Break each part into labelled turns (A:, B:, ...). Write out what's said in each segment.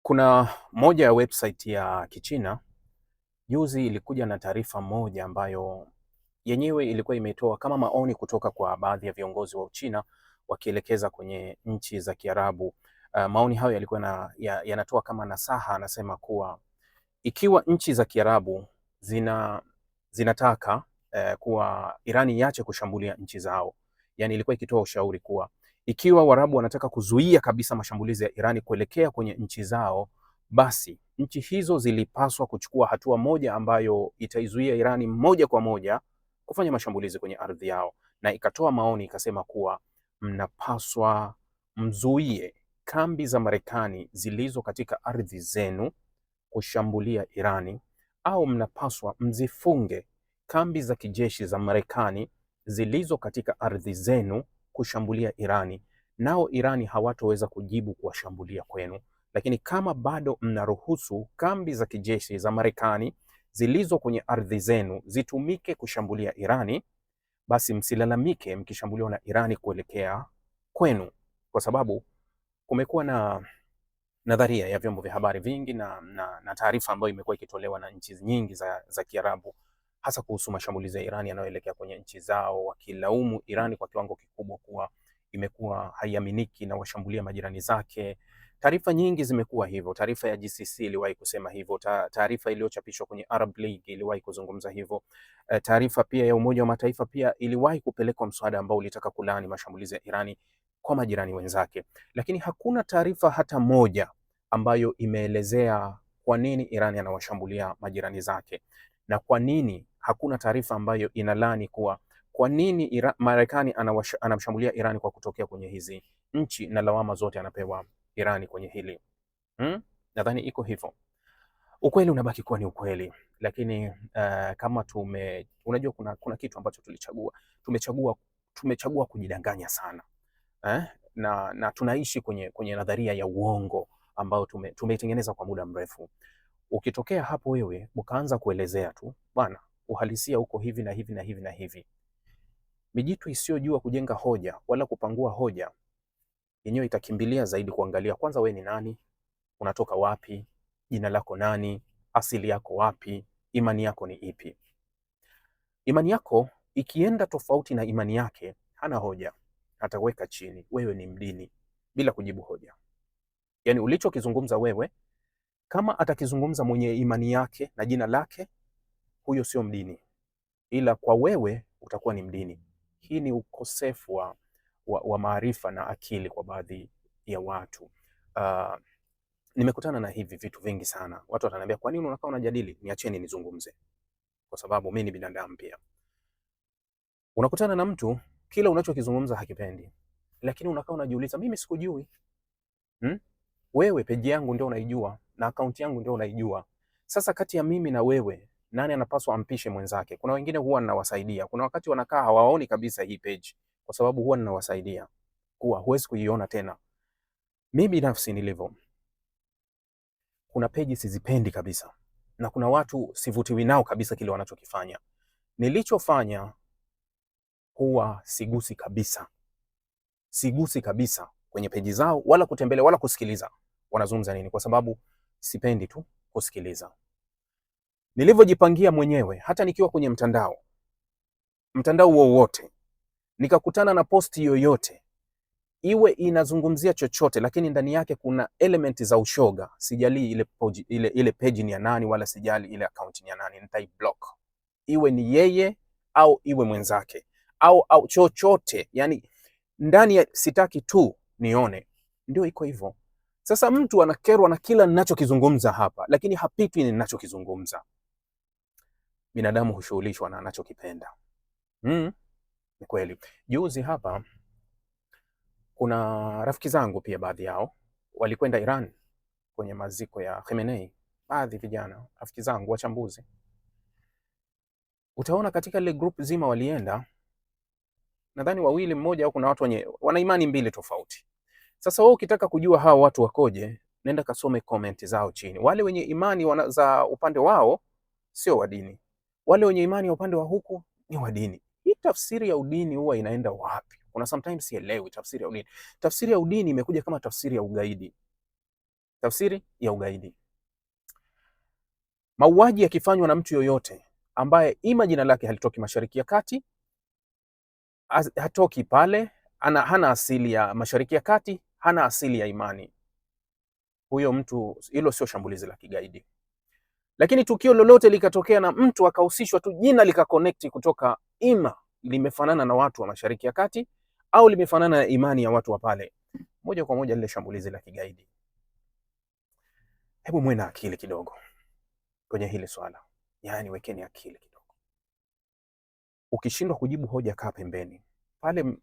A: Kuna moja ya website ya Kichina juzi ilikuja na taarifa moja ambayo yenyewe ilikuwa imetoa kama maoni kutoka kwa baadhi ya viongozi wa Uchina wakielekeza kwenye nchi za Kiarabu. Maoni hayo yalikuwa yanatoa kama nasaha, anasema kuwa ikiwa nchi za Kiarabu zinataka kuwa Irani iache kushambulia nchi zao, yani ilikuwa ikitoa ushauri kuwa ikiwa Waarabu wanataka kuzuia kabisa mashambulizi ya Irani kuelekea kwenye nchi zao, basi nchi hizo zilipaswa kuchukua hatua moja ambayo itaizuia Irani moja kwa moja kufanya mashambulizi kwenye ardhi yao, na ikatoa maoni ikasema kuwa mnapaswa mzuie kambi za Marekani zilizo katika ardhi zenu kushambulia Irani, au mnapaswa mzifunge kambi za kijeshi za Marekani zilizo katika ardhi zenu kushambulia Irani, nao Irani hawatoweza kujibu kuwashambulia kwenu. Lakini kama bado mnaruhusu kambi za kijeshi za Marekani zilizo kwenye ardhi zenu zitumike kushambulia Irani, basi msilalamike mkishambuliwa na Irani kuelekea kwenu, kwa sababu kumekuwa na nadharia ya vyombo vya habari vingi na taarifa ambayo imekuwa ikitolewa na nchi nyingi za Kiarabu, hasa kuhusu mashambulizi ya Irani yanayoelekea kwenye nchi zao, wakilaumu Irani kwa kiwango kikubwa kuwa imekuwa haiaminiki na washambulia majirani zake. Taarifa nyingi zimekuwa hivyo. Taarifa ya GCC iliwahi kusema hivyo, taarifa iliyochapishwa kwenye Arab League iliwahi kuzungumza hivyo. Taarifa pia ya Umoja wa Mataifa pia iliwahi kupelekwa mswada ambao ulitaka kulaani mashambulizi ya Irani kwa majirani wenzake, lakini hakuna taarifa hata moja ambayo imeelezea kwa nini Irani anawashambulia majirani zake, na kwa nini hakuna taarifa ambayo inalani kuwa kwa nini Marekani anamshambulia Irani kwa kutokea kwenye hizi nchi, na lawama zote anapewa Irani kwenye hili. Nadhani iko hivyo. Ukweli unabaki kuwa ni ukweli, lakini kama unajua kuna kitu ambacho tumechagua kujidanganya sana na tunaishi kwenye nadharia ya uongo ambao tumeitengeneza kwa muda mrefu. Ukitokea hapo wewe ukaanza kuelezea tu bwana, uhalisia uko hivi na hivi na hivi na hivi, mijitu isiyojua kujenga hoja wala kupangua hoja yenyewe itakimbilia zaidi kuangalia kwanza we ni nani, unatoka wapi, jina lako nani, asili yako wapi, imani yako ni ipi. Imani yako ikienda tofauti na imani yake, hana hoja, ataweka chini, wewe ni mdini, bila kujibu hoja. Yani ulichokizungumza wewe, kama atakizungumza mwenye imani yake na jina lake, huyo sio mdini, ila kwa wewe utakuwa ni mdini. Hii ni ukosefu wa maarifa na akili kwa baadhi ya watu. Nimekutana na hivi vitu vingi sana. Watu wataniambia kwa nini unakaa unajadili? Niacheni nizungumze, kwa sababu mimi ni binadamu pia. Unakutana na mtu kila unachokizungumza hakipendi, lakini unakaa unajiuliza, mimi sikujui. Wewe peji yangu ndio unaijua na akaunti yangu ndio unaijua. Sasa kati ya mimi na wewe, nani anapaswa ampishe mwenzake? Kuna wengine huwa ninawasaidia. Kuna wakati wanakaa hawaoni kabisa hii page, kwa sababu huwa ninawasaidia kuwa huwezi kuiona tena. Mimi binafsi nilivyo, kuna page sizipendi kabisa, na kuna watu sivutiwi nao kabisa kile wanachokifanya. Nilichofanya huwa sigusi kabisa kwenye peji zao, wala kutembelea wala kusikiliza wanazungumza nini, kwa sababu sipendi tu kusikiliza. Nilivyojipangia mwenyewe, hata nikiwa kwenye mtandao wowote, nikakutana na posti yoyote, iwe inazungumzia chochote lakini ndani yake kuna elementi za ushoga, sijali ile page ni ya nani, wala sijali ile account ni ya nani, nitaiblock. Iwe ni yeye au iwe mwenzake au chochote, yani ndani ya sitaki tu nione. Ndio iko hivyo. Sasa mtu anakerwa na kila ninachokizungumza hapa, lakini hapitwi ninachokizungumza. Binadamu hushughulishwa na anachokipenda. Ni kweli. Juzi hapa kuna rafiki zangu pia, baadhi yao walikwenda Iran kwenye maziko ya Khamenei. Baadhi vijana rafiki zangu wachambuzi, utaona katika ile group zima walienda, nadhani wawili mmoja, au kuna watu wenye wana imani mbili tofauti. Sasa wewe ukitaka kujua hawa watu wakoje, nenda kasome comment zao chini. Wale wenye imani za upande wao sio wa dini, wale wenye imani ya upande wa huku ni wa dini. Hii tafsiri ya udini huwa inaenda wapi? Kuna sometimes sielewi tafsiri ya udini. Tafsiri ya udini imekuja kama tafsiri ya ugaidi. Tafsiri ya ugaidi: mauaji yakifanywa na mtu yoyote ambaye ima jina lake halitoki Mashariki ya Kati, hatoki pale, hana asili ya Mashariki ya Kati, hana asili ya imani, huyo mtu, hilo sio shambulizi la kigaidi. Lakini tukio lolote likatokea na mtu akahusishwa tu, jina likaconnect kutoka ima limefanana na watu wa Mashariki ya Kati au limefanana na imani ya watu wa pale, moja kwa moja lile shambulizi la kigaidi. Hebu mwe na akili kidogo kwenye hili swala, yaani wekeni akili kidogo. Ukishindwa kujibu hoja, kaa pembeni pale.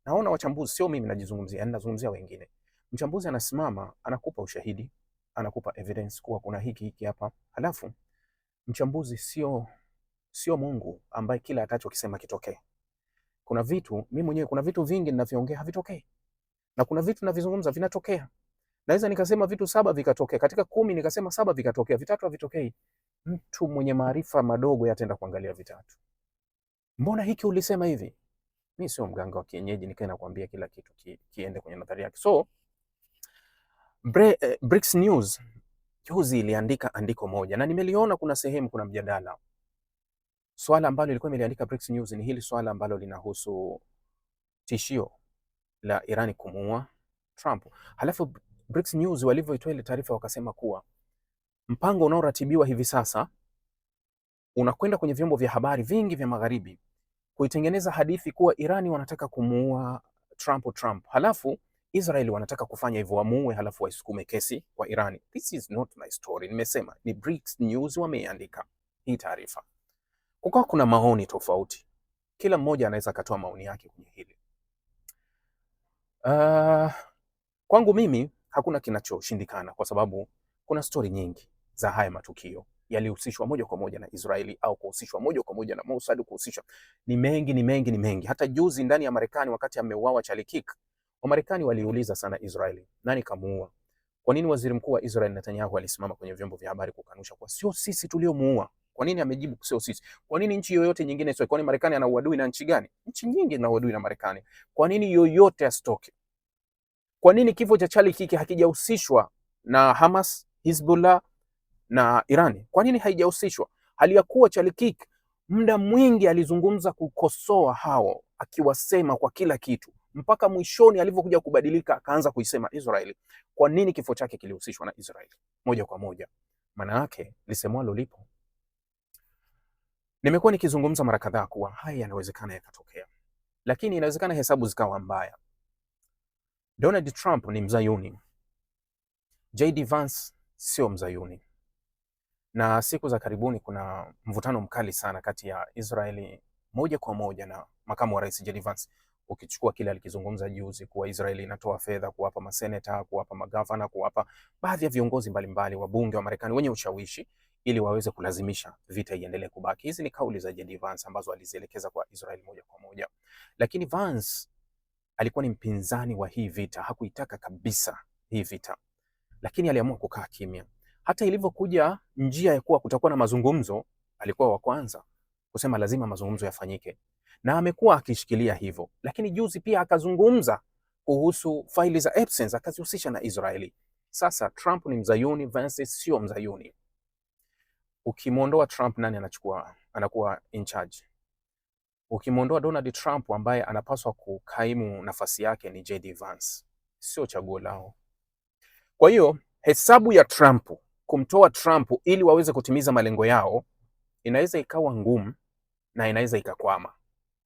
A: Naona wachambuzi, sio mimi najizungumzia, ninazungumzia wengine. Mchambuzi anasimama anakupa ushahidi, anakupa evidence kuwa kuna hiki hapa, halafu mchambuzi sio Mungu ambaye kila atachokisema kitokee. Kuna vitu mimi mwenyewe, kuna vitu vingi ninavyoongea havitokei, na kuna vitu ninavizungumza vinatokea. Naweza nikasema vitu 7 vikatokea, katika 10 nikasema 7 vikatokea, 3 havitokei. Mtu mwenye maarifa madogo yataenda kuangalia 3. Mbona hiki ulisema hivi? Mimi sio mganga wa kienyeji nikaenda kuambia kila kitu kiende kwenye nadharia yake. So Bricks News juzi iliandika andiko moja na nimeliona kuna sehemu kuna mjadala. Swala ambalo ilikuwa imeliandika Bricks News ni hili swala ambalo linahusu tishio la Irani kumuua Trump. Halafu Bricks News walivyoitoa ile taarifa wakasema kuwa mpango unaoratibiwa hivi sasa unakwenda kwenye vyombo vya habari vingi vya magharibi kuitengeneza hadithi kuwa Irani wanataka kumuua Trump, halafu Israeli wanataka kufanya hivyo, wamuue halafu waisukume kesi kwa Irani. This is not my story. Nimesema ni Bricks News wameandika hii taarifa. Kukawa kuna maoni tofauti, kila mmoja anaweza akatoa maoni yake kwenye hili. Kwangu mimi hakuna kinachoshindikana, kwa sababu kuna stori nyingi za haya matukio yalihusishwa moja kwa moja na Israeli au kuhusishwa moja kwa moja na Mossad, kuhusishwa ni mengi. Hata juzi ndani ya Marekani wakati ameuawa Charlie Kirk, Wamarekani waliuliza sana Israeli, nani kamuua? Kwa nini waziri mkuu wa Israeli Netanyahu alisimama kwenye vyombo vya habari kukanusha kwa sio sisi tuliomuua? Kwa nini amejibu sio sisi? Kwa nini nchi yoyote nyingine sio? Kwa nini Marekani ana uadui na nchi gani? Nchi nyingi zina uadui na Marekani. Kwa nini yoyote asitoke? Kwa nini kifo cha Charlie Kirk hakijahusishwa na Hamas, Hezbollah na Irani? Kwa nini haijahusishwa? Hali ya kuwa Charlie Kirk muda mwingi alizungumza kukosoa hao, akiwasema kwa kila kitu, mpaka mwishoni alivyokuja kubadilika akaanza kuisema Israeli. Kwa nini kifo chake kilihusishwa na Israeli moja kwa moja? Maana yake lisemwalo lipo. Nimekuwa nikizungumza mara kadhaa kuwa haya yanawezekana yakatokea, lakini inawezekana hesabu zikawa mbaya. Donald Trump ni mzayuni, JD Vance sio mzayuni, na siku za karibuni kuna mvutano mkali sana kati ya Israeli moja kwa moja na makamu wa rais JD Vance. Ukichukua kile alikizungumza juzi kuwa Israeli inatoa fedha kuwapa maseneta, kuwapa magavana, kuwapa baadhi ya viongozi mbalimbali wabunge wa Marekani wenye ushawishi ili waweze kulazimisha vita iendelee kubaki. Hizi ni kauli za JD Vance ambazo alizielekeza kwa Israeli moja kwa moja. Lakini Vance alikuwa ni mpinzani wa hii vita, hakuitaka kabisa hii vita, lakini aliamua kukaa kimya. Hata ilivyokuja njia ya kuwa kutakuwa na mazungumzo, alikuwa wa kwanza kusema lazima mazungumzo yafanyike, na amekuwa akishikilia hivyo. Lakini juzi pia akazungumza kuhusu faili za Epstein, akazihusisha na Israeli. Sasa Trump ni mzayuni, Vance sio mzayuni. Ukimwondoa Trump, nani anakuwa in charge? Ukimwondoa Donald Trump ambaye anapaswa kukaimu nafasi yake ni JD Vance, sio chaguo lao. Kwa hiyo hesabu ya Trump kumtoa Trump ili waweze kutimiza malengo yao inaweza ikawa ngumu na inaweza ikakwama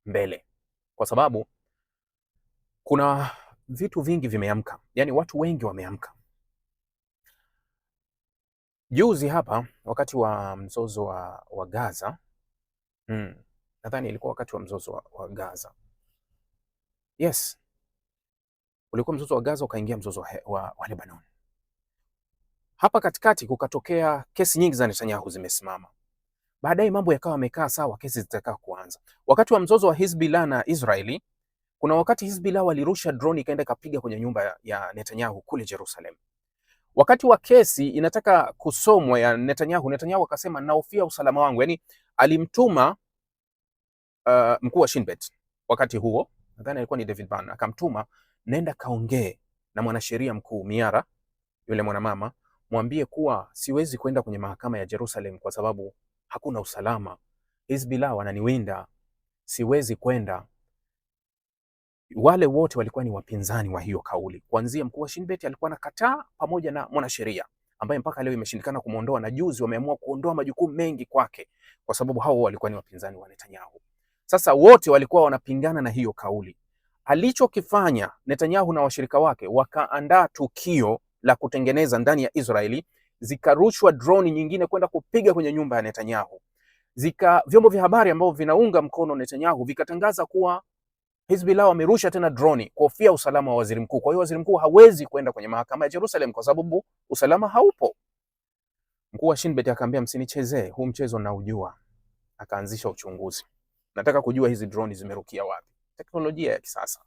A: mbele, kwa sababu kuna vitu vingi vimeamka, yani watu wengi wameamka. Juzi hapa wakati wa mzozo wa Gaza, nadhani ilikuwa wakati wa mzozo wa Gaza. Yes, ulikuwa mzozo wa Gaza ukaingia mzozo wa Lebanon. Hapa katikati kukatokea kesi nyingi za Netanyahu zimesimama. Baadaye mambo yakawa yamekaa sawa, kesi zitakaa kuanza. Wakati wa mzozo wa Hezbollah na Israeli, kuna wakati Hezbollah walirusha drone ikaenda kapiga kwenye nyumba ya Netanyahu kule Jerusalem. Wakati wa kesi inataka kusomwa ya Netanyahu akasema nahofia usalama wangu. Yani alimtuma mkuu wa Shin Bet wakati huo, nadhani alikuwa ni David Ban, akamtuma nenda kaongee na mwanasheria mkuu Miara yule mwanamama, mwambie kuwa siwezi kwenda kwenye mahakama ya Jerusalem kwa sababu hakuna usalama. Hizbullah wananiwinda, siwezi kwenda. Wale wote walikuwa ni wapinzani wa hiyo kauli. Kuanzia mkuu wa Shin Bet alikuwa anakataa, pamoja na mwanasheria ambaye mpaka leo imeshindikana kumuondoa, na juzi wameamua kuondoa majukumu mengi kwake kwa sababu hao walikuwa ni wapinzani wa Netanyahu. Sasa wote walikuwa wanapingana na hiyo kauli. Alichokifanya Netanyahu na washirika wake, wakaandaa tukio la kutengeneza ndani ya Israeli, zikarushwa droni nyingine kwenda kupiga kwenye nyumba ya Netanyahu. Vyombo vya habari ambao vinaunga mkono Netanyahu vikatangaza kuwa Hizbullah wamerusha tena droni kuhofia usalama wa waziri mkuu. Kwa hiyo waziri mkuu hawezi kwenda kwenye mahakama ya Jerusalem kwa sababu usalama haupo. Mkuu wa Shin Bet akamwambia, msinichezee huu mchezo na ujua. Akaanzisha uchunguzi. Nataka kujua hizi droni zimerukia wapi. Teknolojia ya kisasa.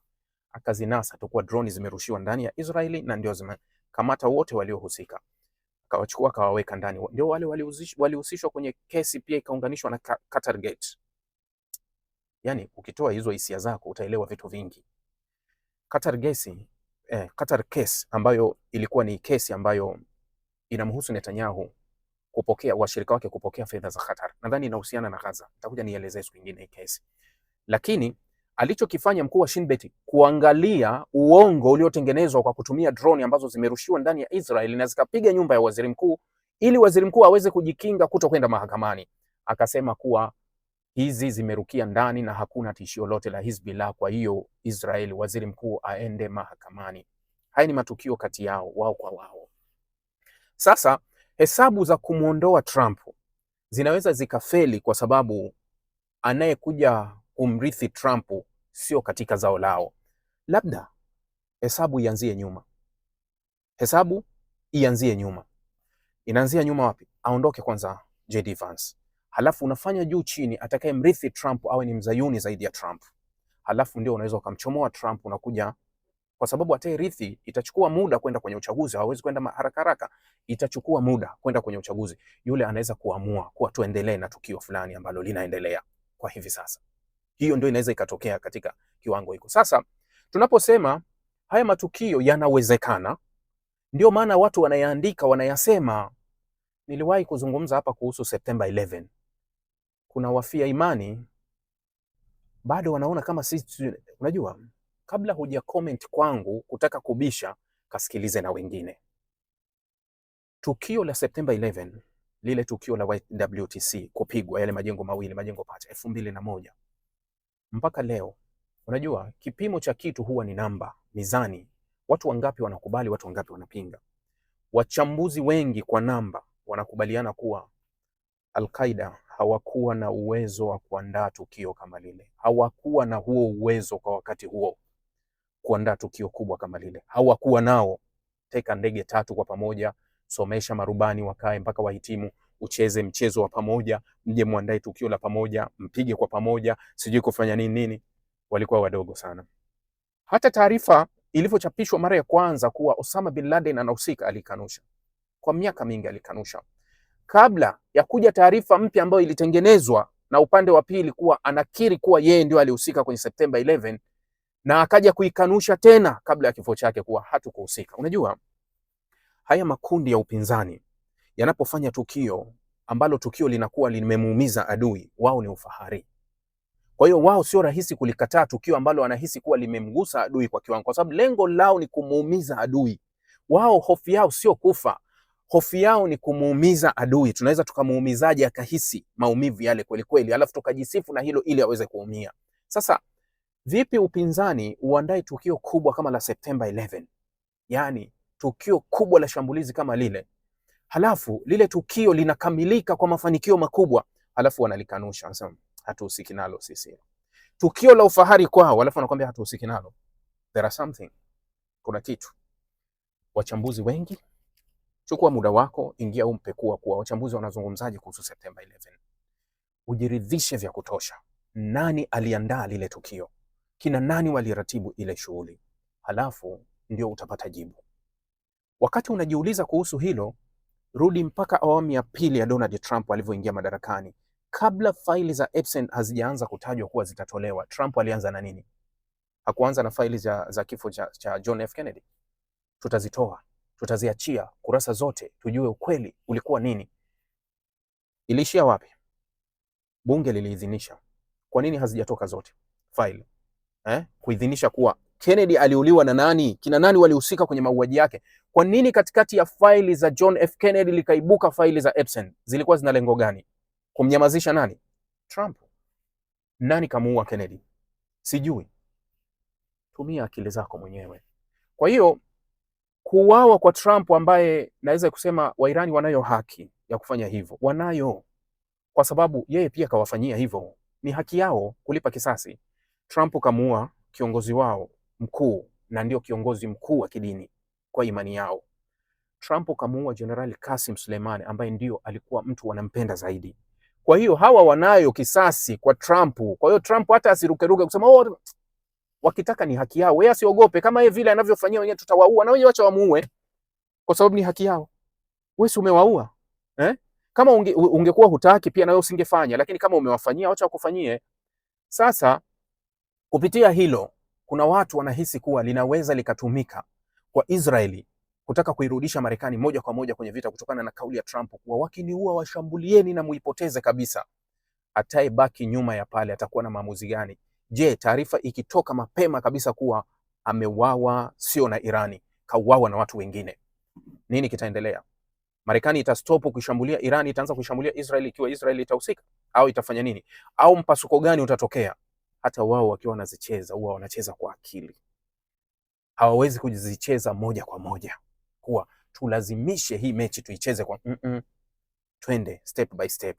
A: Akazinasa tukua droni zimerushiwa ndani ya Israeli na ndio zimekamata wote waliohusika. Akawachukua akawaweka ndani. Ndio wale walihusishwa kwenye kesi, pia ikaunganishwa na Qatar Gate. Yani ukitoa hizo hisia zako utaelewa vitu vingi. Qatar case ambayo ilikuwa ni kesi ambayo inamhusu Netanyahu kupokea washirika wake kupokea fedha za Qatar. Nadhani inahusiana na Gaza. Nitakuja nielezee siku nyingine hii kesi. Lakini alichokifanya mkuu wa Shin Bet kuangalia uongo uliotengenezwa kwa kutumia drone ambazo zimerushiwa ndani ya Israeli na zikapiga nyumba ya waziri mkuu, ili waziri mkuu aweze kujikinga kutokwenda mahakamani. Akasema kuwa hizi zimerukia ndani na hakuna tishio lote la Hizbullah, kwa hiyo Israeli waziri mkuu aende mahakamani. Haya ni matukio kati yao wao kwa wao. Sasa hesabu za kumuondoa Trump zinaweza zikafeli kwa sababu anayekuja kumrithi Trump sio katika zao lao. Labda hesabu ianzie nyuma. Hesabu ianzie nyuma. Inaanzia nyuma wapi? Aondoke kwanza JD Vance. Halafu unafanya juu chini, atakaye mrithi Trump awe ni mzayuni zaidi ya Trump. Halafu ndio unaweza ukamchomoa Trump, unakuja, kwa sababu atayerithi itachukua muda kwenda kwenye uchaguzi, hawezi kwenda haraka haraka, itachukua muda kwenda kwenye uchaguzi. Yule anaweza kuamua kuwa tuendelee na tukio fulani ambalo linaendelea kwa hivi sasa. Hiyo ndio inaweza ikatokea katika kiwango hiko. Sasa tunaposema haya matukio yanawezekana, ndio maana watu wanayaandika, wanayasema. Niliwahi kuzungumza hapa kuhusu September 11. Kuna wafia imani bado wanaona kama sisi, unajua, kabla huja comment kwangu kutaka kubisha, kasikilize na wengine. Tukio la September 11, lile tukio la WTC kupigwa yale majengo mawili, majengo pacha 2001. Mpaka leo, unajua kipimo cha kitu huwa ni namba, mizani. Watu wangapi wanakubali, watu wangapi wanapinga. Wachambuzi wengi kwa namba wanakubaliana kuwa Al-Qaeda hawakuwa na uwezo wa kuandaa tukio kama lile. Hawakuwa na huo uwezo kwa wakati huo kuandaa tukio kubwa kama lile. Hawakuwa nao. Teka ndege 3 kwa pamoja, somesha marubani wakae mpaka wahitimu, ucheze mchezo wa pamoja, mje muandae tukio la pamoja, mpige kwa pamoja, sijui kufanya nini. Walikuwa wadogo sana. Hata taarifa ilivyochapishwa mara ya kwanza kuwa Osama bin Laden anahusika, alikanusha. Kwa miaka mingi alikanusha. Kabla ya kuja taarifa mpya ambayo ilitengenezwa na upande wa pili kuwa anakiri kuwa yeye ndio alihusika kwenye September 11, na akaja kuikanusha tena kabla ya kifo chake kuwa hatukuhusika. Unajua, haya makundi ya upinzani yanapofanya tukio ambalo tukio linakuwa limemuumiza adui, wao ni ufahari. Kwa hiyo wao sio rahisi kulikataa tukio ambalo wanahisi kuwa limemgusa adui kwa kiwango, kwa sababu lengo lao ni kumuumiza adui. Wao hofu yao sio kufa. Hofu yao ni kumuumiza adui. Tunaweza tukamuumizaje akahisi maumivu yale kweli kweli, alafu tukajisifu na hilo ili aweze kuumia. Sasa vipi upinzani uandae tukio kubwa kama la September 11? Yaani tukio kubwa la shambulizi kama lile, halafu lile tukio linakamilika kwa mafanikio makubwa, halafu wanalikanusha, wanasema hatuhusiki nalo sisi. Tukio la ufahari kwao, halafu wanakuambia hatuhusiki nalo. There are something. Kuna kitu. Wachambuzi wengi, chukua muda wako, ingia umpekua kuwa wachambuzi wanazungumzaje kuhusu September 11. Ujiridhishe vya kutosha. Nani aliandaa lile tukio? Kina nani waliratibu ile shughuli? Halafu ndio utapata jibu. Wakati unajiuliza kuhusu hilo, rudi mpaka awamu ya pili ya Donald Trump alivyoingia madarakani. Kabla faili za Epstein hazijaanza kutajwa kuwa zitatolewa, Trump alianza na nini? Hakuanza na faili za kifo cha John F. Kennedy. Tutazitoa, tutaziachia kurasa zote tujue ukweli ulikuwa nini. Ilishia wapi? Bunge liliidhinisha. Kwa nini hazijatoka zote file kuidhinisha kuwa Kennedy aliuliwa na nani, kina nani walihusika kwenye mauaji yake? Kwa nini katikati ya faili za John F. Kennedy likaibuka faili za Epstein? Zilikuwa zina lengo gani? Kumnyamazisha nani? Trump. Nani kamuua Kennedy? Sijui. Tumia akili zako mwenyewe. Kwa hiyo kuuawa kwa Trump, ambaye naweza kusema Wairani wanayo haki ya kufanya hivyo, wanayo, kwa sababu yeye pia kawafanyia hivyo, ni haki yao kulipa kisasi. Trump kamuua kiongozi wao mkuu, na ndio kiongozi mkuu wa kidini kwa imani yao. Trump kamuua Jenerali Qasim Soleimani, ambaye ndio alikuwa mtu wanampenda zaidi. Kwa hiyo hawa wanayo kisasi kwa Trump. Kwa hiyo Trump hata asirukeruke kusema wakitaka ni haki yao. Wewe asiogope, kama yeye vile anavyofanyia wenyewe tutawaua, na wenyewe wacha wamuue, kwa sababu ni haki yao. Wewe si umewaua Kama ungekuwa hutaki pia na wewe usingefanya, lakini kama umewafanyia, wacha wakufanyie. Sasa kupitia hilo, kuna watu wanahisi kuwa linaweza likatumika kwa Israeli kutaka kuirudisha Marekani moja kwa moja kwenye vita, kutokana na kauli ya Trump kuwa wakiniua washambulieni na muipoteze kabisa. Atayebaki nyuma ya pale atakuwa na maamuzi gani? Je, taarifa ikitoka mapema kabisa kuwa ameuawa sio na Irani, kauawa na watu wengine, nini kitaendelea? Marekani itastopu kushambulia Irani, itaanza kushambulia Israeli ikiwa Israeli itahusika, au itafanya nini? Au mpasuko gani utatokea? Hata wao wakiwa wanazicheza huwa wanacheza kwa akili, hawawezi kuzicheza moja kwa moja kuwa tulazimishe hii mechi tuicheze kwa twende step by step,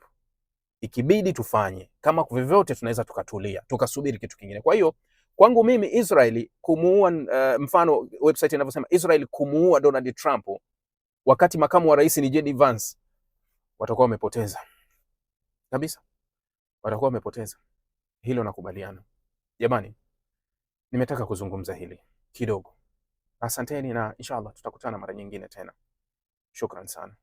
A: ikibidi tufanye kama vyovyote tunaweza tukatulia tukasubiri kitu kingine. Kwa hiyo kwangu mimi Israeli kumuua, mfano website inavyosema Israeli kumuua Donald Trump wakati makamu wa rais ni JD Vance, watakuwa wamepoteza kabisa, watakuwa wamepoteza. Hilo nakubaliana. Jamani, nimetaka kuzungumza hili kidogo. Asanteni na inshallah tutakutana mara nyingine tena. Shukran sana.